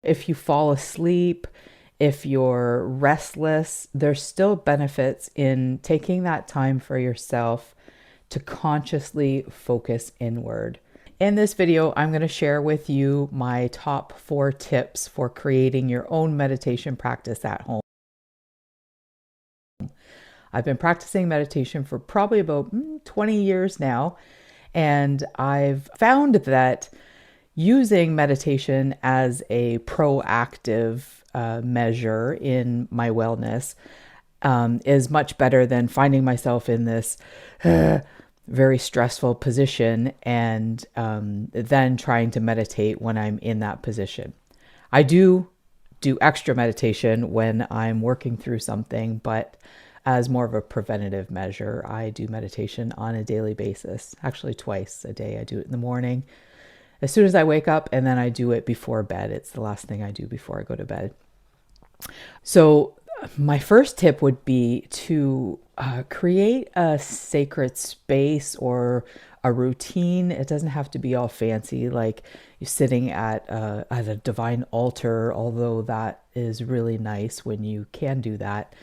if you fall asleep, if you're restless, there's still benefits in taking that time for yourself to consciously focus inward. In this video, I'm going to share with you my top 4 tips for creating your own meditation practice at home. I've been practicing meditation for probably about 20 years now, and I've found that using meditation as a proactive measure in my wellness is much better than finding myself in this very stressful position and then trying to meditate when I'm in that position. I do extra meditation when I'm working through something, but as more of a preventative measure, I do meditation on a daily basis, actually twice a day. I do it in the morning as soon as I wake up, and then I do it before bed. It's the last thing I do before I go to bed. So my first tip would be to create a sacred space or a routine. It doesn't have to be all fancy, like you're sitting at a divine altar, although that is really nice when you can do that.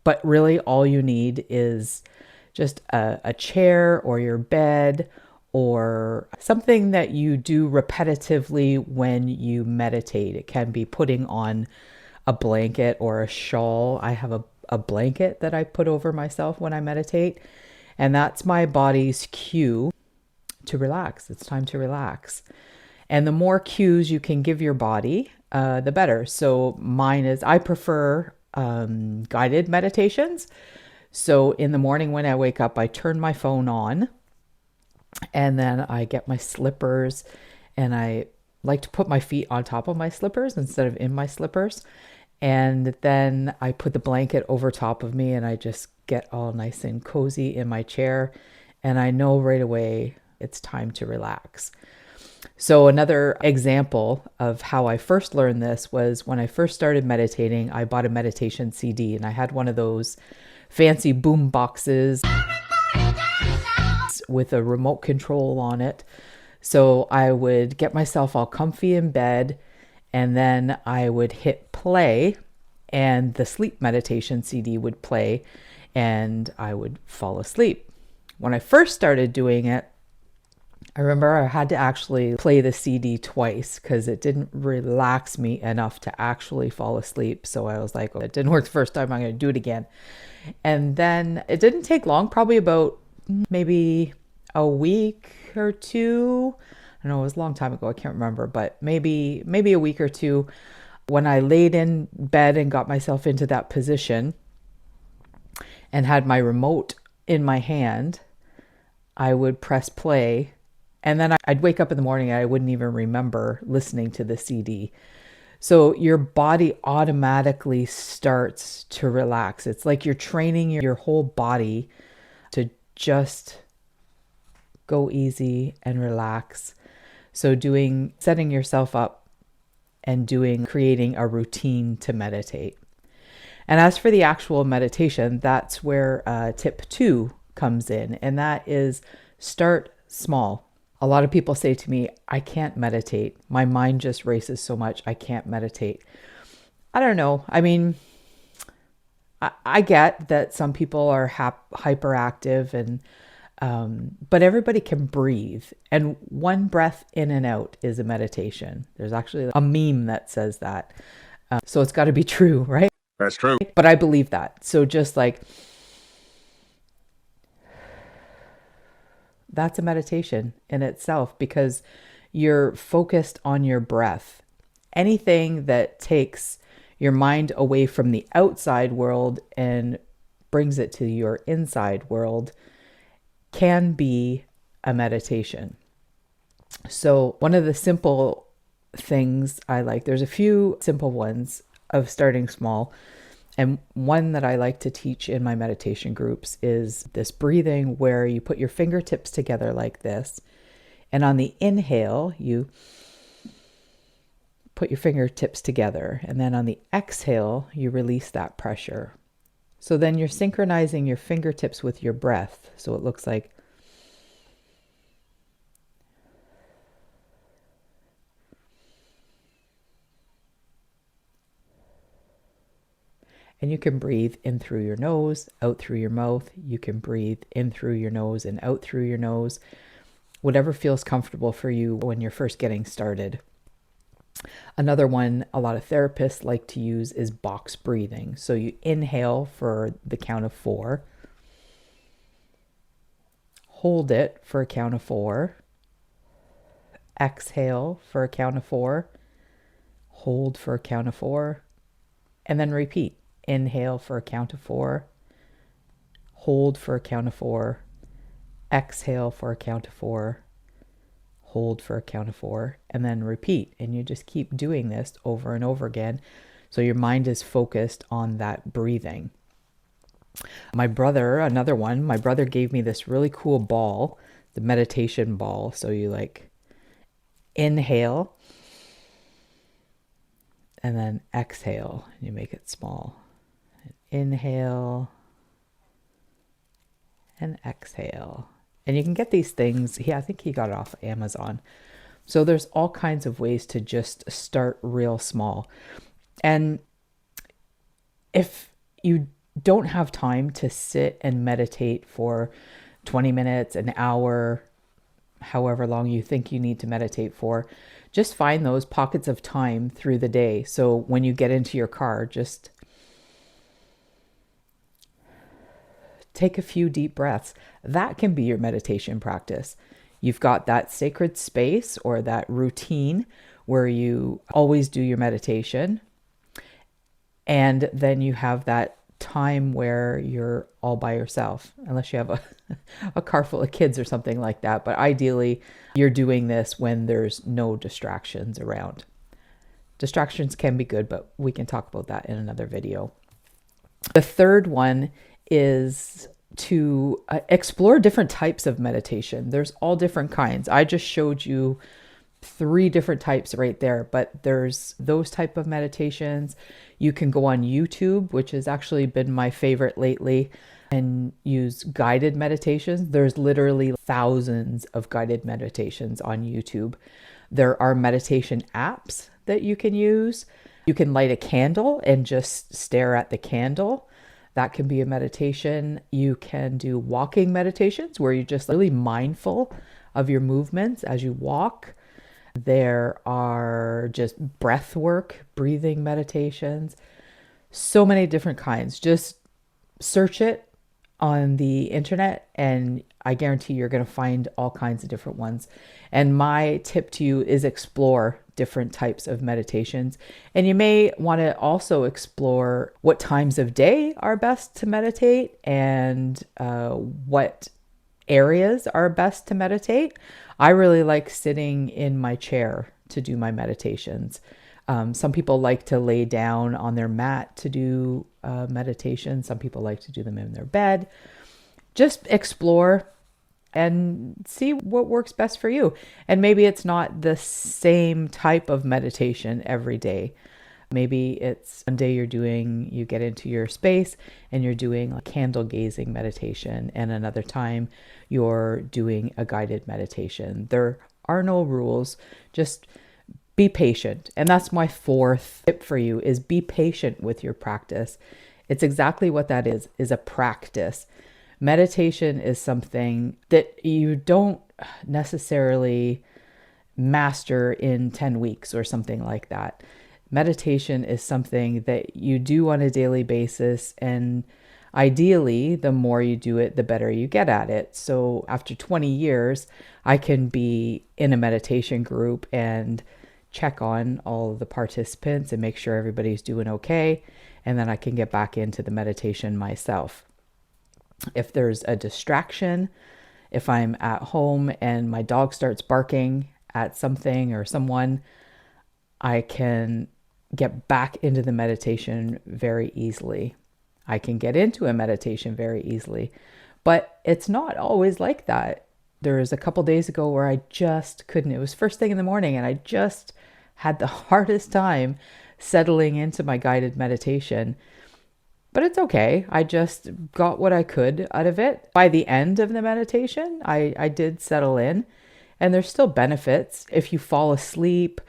But really all you need is just a chair or your bed or something that you do repetitively when you meditate. It can be putting on a blanket or a shawl. I have a blanket that I put over myself when I meditate, and that's my body's cue to relax. It's time to relax. And the more cues you can give your body, the better. So mine is, I prefer guided meditations. So in the morning when I wake up, I turn my phone on, and then I get my slippers, and I like to put my feet on top of my slippers instead of in my slippers. And then I put the blanket over top of me, and I just get all nice and cozy in my chair. And I know right away it's time to relax. So another example of how I first learned this was when I first started meditating. I bought a meditation CD, and I had one of those fancy boom boxes with a remote control on it. So I would get myself all comfy in bed, and then I would hit play, and the sleep meditation CD would play, and I would fall asleep. When I first started doing it, I remember I had to actually play the CD twice because it didn't relax me enough to actually fall asleep. So I was like, oh, it didn't work the first time, I'm going to do it again. And then it didn't take long, probably about maybe a week or two. I know it was a long time ago, I can't remember, but maybe a week or two, when I laid in bed and got myself into that position and had my remote in my hand, I would press play, and then I'd wake up in the morning and I wouldn't even remember listening to the CD. So your body automatically starts to relax. It's like you're training your whole body to just go easy and relax. So setting yourself up and creating a routine to meditate. And as for the actual meditation, that's where tip 2 comes in, and that is start small. A lot of people say to me, I can't meditate. My mind just races so much. I can't meditate. I don't know. I mean, I get that some people are hyperactive, and but everybody can breathe. And one breath in and out is a meditation. There's actually a meme that says that. So it's got to be true, right? That's true. But I believe that. So just like, that's a meditation in itself because you're focused on your breath. Anything that takes your mind away from the outside world and brings it to your inside world can be a meditation. So one of the simple things I like, there's a few simple ones of starting small. And one that I like to teach in my meditation groups is this breathing where you put your fingertips together like this. And on the inhale, you put your fingertips together. And then on the exhale, you release that pressure. So then you're synchronizing your fingertips with your breath. So it looks like And you can breathe in through your nose, out through your mouth. You can breathe in through your nose and out through your nose. Whatever feels comfortable for you when you're first getting started. Another one a lot of therapists like to use is box breathing. So you inhale for the count of 4, hold it for a count of 4, exhale for a count of 4, hold for a count of 4, and then repeat. Inhale for a count of 4, hold for a count of 4, exhale for a count of 4, hold for a count of 4, and then repeat. And you just keep doing this over and over again. So your mind is focused on that breathing. My brother gave me this really cool ball, the meditation ball. So you like inhale and then exhale, and you make it small. Inhale and exhale. And you can get these things. I think he got it off Amazon. So there's all kinds of ways to just start real small. And if you don't have time to sit and meditate for 20 minutes, an hour, however long you think you need to meditate for, just find those pockets of time through the day. So when you get into your car, just take a few deep breaths. That can be your meditation practice. You've got that sacred space or that routine where you always do your meditation. And then you have that time where you're all by yourself, unless you have a car full of kids or something like that. But ideally, you're doing this when there's no distractions around. Distractions can be good, but we can talk about that in another video. The third one is to explore different types of meditation. There's all different kinds. I just showed you 3 different types right there, but there's those type of meditations. You can go on YouTube, which has actually been my favorite lately, and use guided meditations. There's literally thousands of guided meditations on YouTube. There are meditation apps that you can use. You can light a candle and just stare at the candle. That can be a meditation. You can do walking meditations where you're just really mindful of your movements as you walk. There are just breath work, breathing meditations, so many different kinds. Just search it on the internet and I guarantee you're going to find all kinds of different ones. And my tip to you is explore different types of meditations. And you may want to also explore what times of day are best to meditate and what areas are best to meditate. I really like sitting in my chair to do my meditations. Some people like to lay down on their mat to do meditation. Some people like to do them in their bed. Just explore and see what works best for you. And maybe it's not the same type of meditation every day. Maybe it's one day you get into your space and you're doing a candle gazing meditation, and another time you're doing a guided meditation. There are no rules. Just be patient. And that's my 4th tip for you, is be patient with your practice. It's exactly what that is a practice. Meditation is something that you don't necessarily master in 10 weeks or something like that. Meditation is something that you do on a daily basis, and ideally, the more you do it, the better you get at it. So after 20 years, I can be in a meditation group and check on all of the participants and make sure everybody's doing okay. And then I can get back into the meditation myself. If there's a distraction, if I'm at home and my dog starts barking at something or someone, I can get back into the meditation very easily. I can get into a meditation very easily, but it's not always like that. There was a couple days ago where I just couldn't. It was first thing in the morning and I just had the hardest time settling into my guided meditation. But it's okay. I just got what I could out of it. By the end of the meditation, I did settle in, and there's still benefits. If you fall asleep,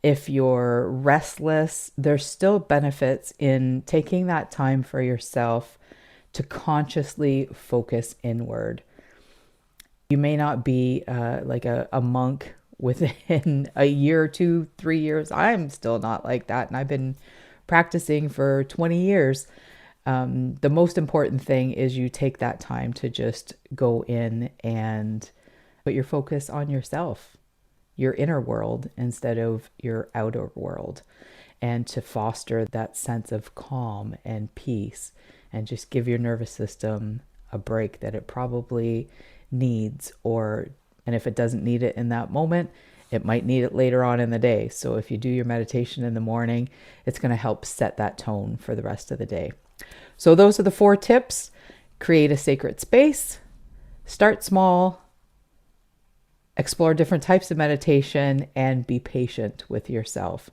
If you're restless, there's still benefits in taking that time for yourself to consciously focus inward. You may not be like a monk within a year, 2, 3 years. I'm still not like that. And I've been practicing for 20 years. The most important thing is you take that time to just go in and put your focus on yourself, your inner world, instead of your outer world, and to foster that sense of calm and peace, and just give your nervous system a break that it probably needs. And if it doesn't need it in that moment, it might need it later on in the day. So if you do your meditation in the morning, it's going to help set that tone for the rest of the day. So those are the 4 tips. Create a sacred space, start small, explore different types of meditation, and be patient with yourself.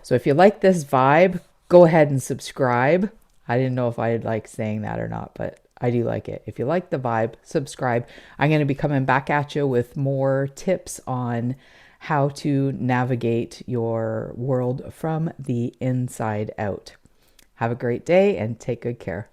So if you like this vibe, go ahead and subscribe. I didn't know if I'd like saying that or not, but I do like it. If you like the vibe, subscribe. I'm going to be coming back at you with more tips on how to navigate your world from the inside out. Have a great day and take good care.